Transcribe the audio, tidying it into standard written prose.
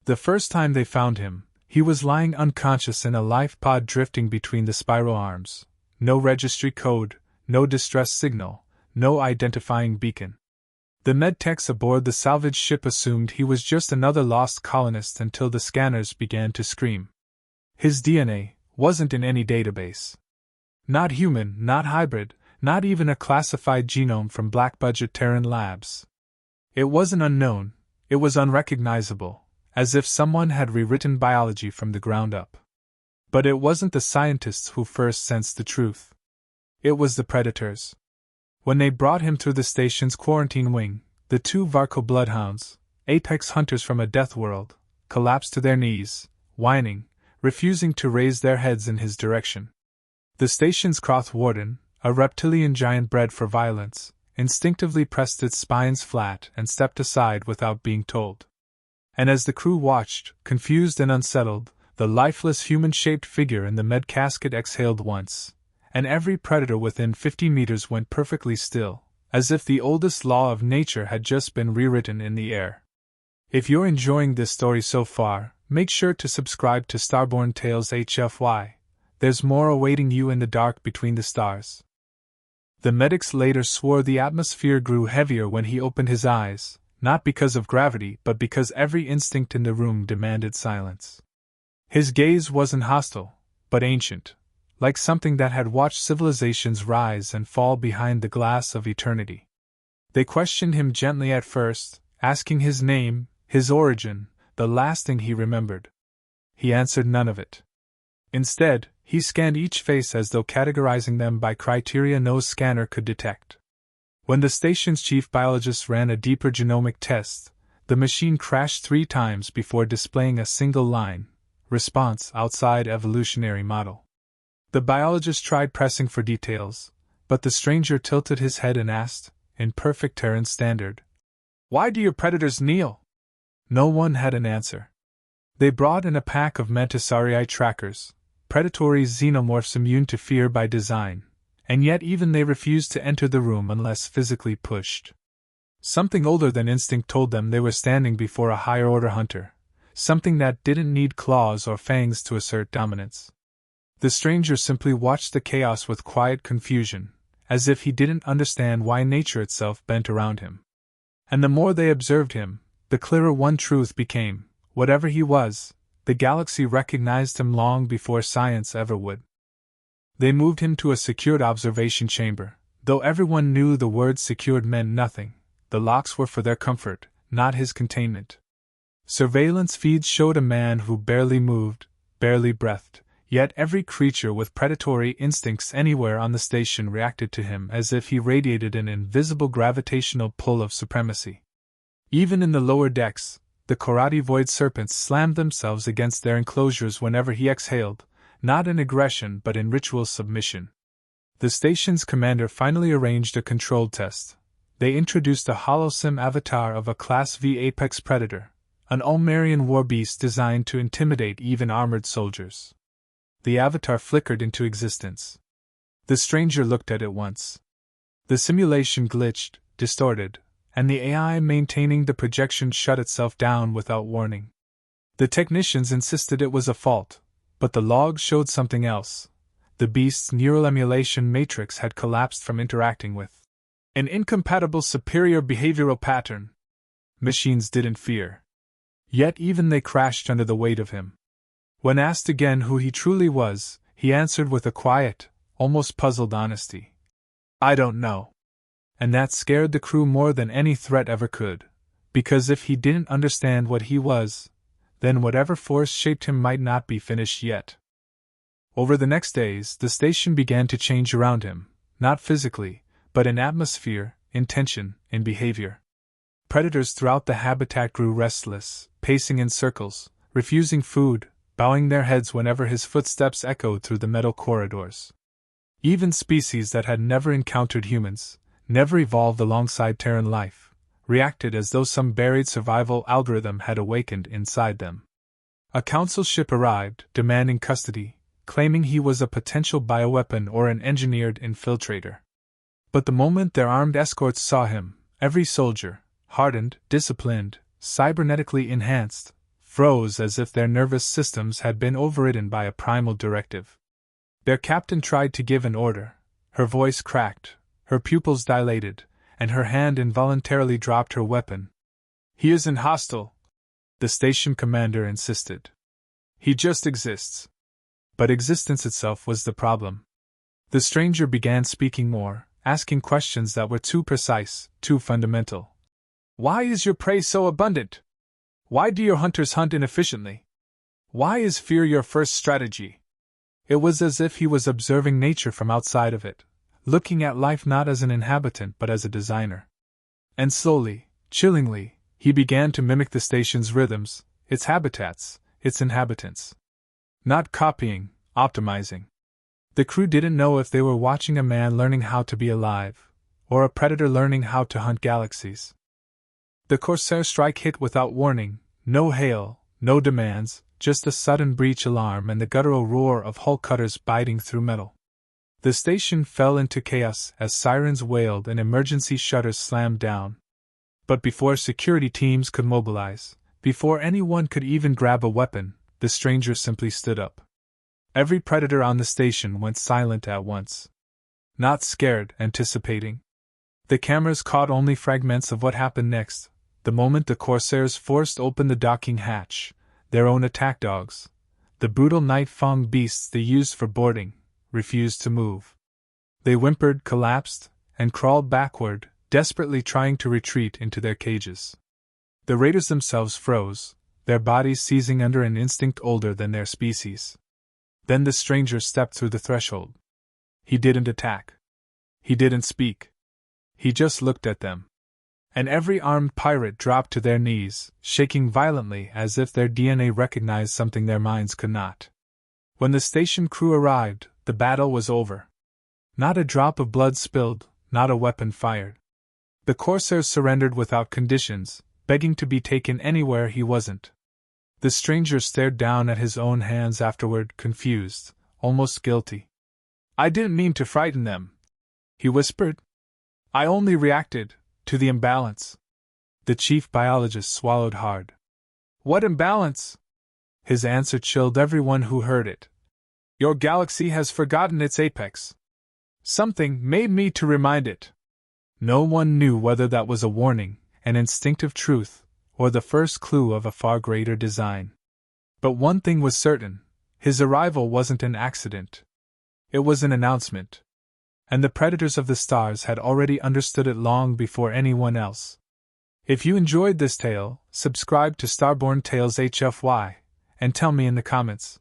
The first time they found him, he was lying unconscious in a life pod drifting between the spiral arms. No registry code, no distress signal, no identifying beacon. The medtechs aboard the salvage ship assumed he was just another lost colonist until the scanners began to scream. His DNA wasn't in any database. Not human, not hybrid, not even a classified genome from black-budget Terran labs. It wasn't unknown, it was unrecognizable, as if someone had rewritten biology from the ground up. But it wasn't the scientists who first sensed the truth. It was the predators. When they brought him through the station's quarantine wing, the two Varco bloodhounds, apex hunters from a death world, collapsed to their knees, whining, refusing to raise their heads in his direction. The station's Croth warden, a reptilian giant bred for violence, instinctively pressed its spines flat and stepped aside without being told. And as the crew watched, confused and unsettled, the lifeless human-shaped figure in the med casket exhaled once, and every predator within 50 meters went perfectly still, as if the oldest law of nature had just been rewritten in the air. If you're enjoying this story so far, make sure to subscribe to Starborn Tales HFY. There's more awaiting you in the dark between the stars. The medics later swore the atmosphere grew heavier when he opened his eyes, not because of gravity but because every instinct in the room demanded silence. His gaze wasn't hostile, but ancient, like something that had watched civilizations rise and fall behind the glass of eternity. They questioned him gently at first, asking his name, his origin, the last thing he remembered. He answered none of it. Instead, he scanned each face as though categorizing them by criteria no scanner could detect. When the station's chief biologist ran a deeper genomic test, the machine crashed 3 times before displaying a single line, response outside evolutionary model. The biologist tried pressing for details, but the stranger tilted his head and asked, in perfect Terran standard, "Why do your predators kneel?" No one had an answer. They brought in a pack of Mantisarii trackers, predatory xenomorphs immune to fear by design, and yet even they refused to enter the room unless physically pushed. Something older than instinct told them they were standing before a higher-order hunter, something that didn't need claws or fangs to assert dominance. The stranger simply watched the chaos with quiet confusion, as if he didn't understand why nature itself bent around him. And the more they observed him, the clearer one truth became: whatever he was, the galaxy recognized him long before science ever would. They moved him to a secured observation chamber. Though everyone knew the word secured meant nothing, the locks were for their comfort, not his containment. Surveillance feeds showed a man who barely moved, barely breathed, yet every creature with predatory instincts anywhere on the station reacted to him as if he radiated an invisible gravitational pull of supremacy. Even in the lower decks, the Korati void serpents slammed themselves against their enclosures whenever he exhaled, not in aggression but in ritual submission. The station's commander finally arranged a controlled test. They introduced a holosim avatar of a Class V apex predator, an Ulmarian war beast designed to intimidate even armored soldiers. The avatar flickered into existence. The stranger looked at it once. The simulation glitched, distorted, and the AI maintaining the projection shut itself down without warning. The technicians insisted it was a fault, but the logs showed something else. The beast's neural emulation matrix had collapsed from interacting with an incompatible superior behavioral pattern. Machines didn't fear. Yet even they crashed under the weight of him. When asked again who he truly was, he answered with a quiet, almost puzzled honesty. "I don't know." And that scared the crew more than any threat ever could, because if he didn't understand what he was, then whatever force shaped him might not be finished yet. Over the next days, the station began to change around him, not physically, but in atmosphere, in tension, in behavior. Predators throughout the habitat grew restless, pacing in circles, refusing food, bowing their heads whenever his footsteps echoed through the metal corridors. Even species that had never encountered humans, never evolved alongside Terran life, reacted as though some buried survival algorithm had awakened inside them. A council ship arrived, demanding custody, claiming he was a potential bioweapon or an engineered infiltrator. But the moment their armed escorts saw him, every soldier, hardened, disciplined, cybernetically enhanced, froze as if their nervous systems had been overridden by a primal directive. Their captain tried to give an order. Her voice cracked, her pupils dilated, and her hand involuntarily dropped her weapon. "He isn't hostile," the station commander insisted. "He just exists." But existence itself was the problem. The stranger began speaking more, asking questions that were too precise, too fundamental. "Why is your prey so abundant? Why do your hunters hunt inefficiently? Why is fear your first strategy?" It was as if he was observing nature from outside of it, looking at life not as an inhabitant but as a designer. And slowly, chillingly, he began to mimic the station's rhythms, its habitats, its inhabitants. Not copying, optimizing. The crew didn't know if they were watching a man learning how to be alive, or a predator learning how to hunt galaxies. The Corsair strike hit without warning, no hail, no demands, just a sudden breach alarm and the guttural roar of hull cutters biting through metal. The station fell into chaos as sirens wailed and emergency shutters slammed down. But before security teams could mobilize, before anyone could even grab a weapon, the stranger simply stood up. Every predator on the station went silent at once. Not scared, anticipating. The cameras caught only fragments of what happened next. The moment the Corsairs forced open the docking hatch, their own attack dogs, the brutal night-fawn beasts they used for boarding, refused to move. They whimpered, collapsed, and crawled backward, desperately trying to retreat into their cages. The raiders themselves froze, their bodies seizing under an instinct older than their species. Then the stranger stepped through the threshold. He didn't attack. He didn't speak. He just looked at them. And every armed pirate dropped to their knees, shaking violently as if their DNA recognized something their minds could not. When the station crew arrived, the battle was over. Not a drop of blood spilled, not a weapon fired. The Corsairs surrendered without conditions, begging to be taken anywhere he wasn't. The stranger stared down at his own hands afterward, confused, almost guilty. "I didn't mean to frighten them," he whispered. "I only reacted to the imbalance." The chief biologist swallowed hard. "What imbalance?" His answer chilled everyone who heard it. "Your galaxy has forgotten its apex. Something made me to remind it." No one knew whether that was a warning, an instinctive truth, or the first clue of a far greater design. But one thing was certain: his arrival wasn't an accident. It was an announcement. And the predators of the stars had already understood it long before anyone else. If you enjoyed this tale, subscribe to Starborn Tales HFY, and tell me in the comments.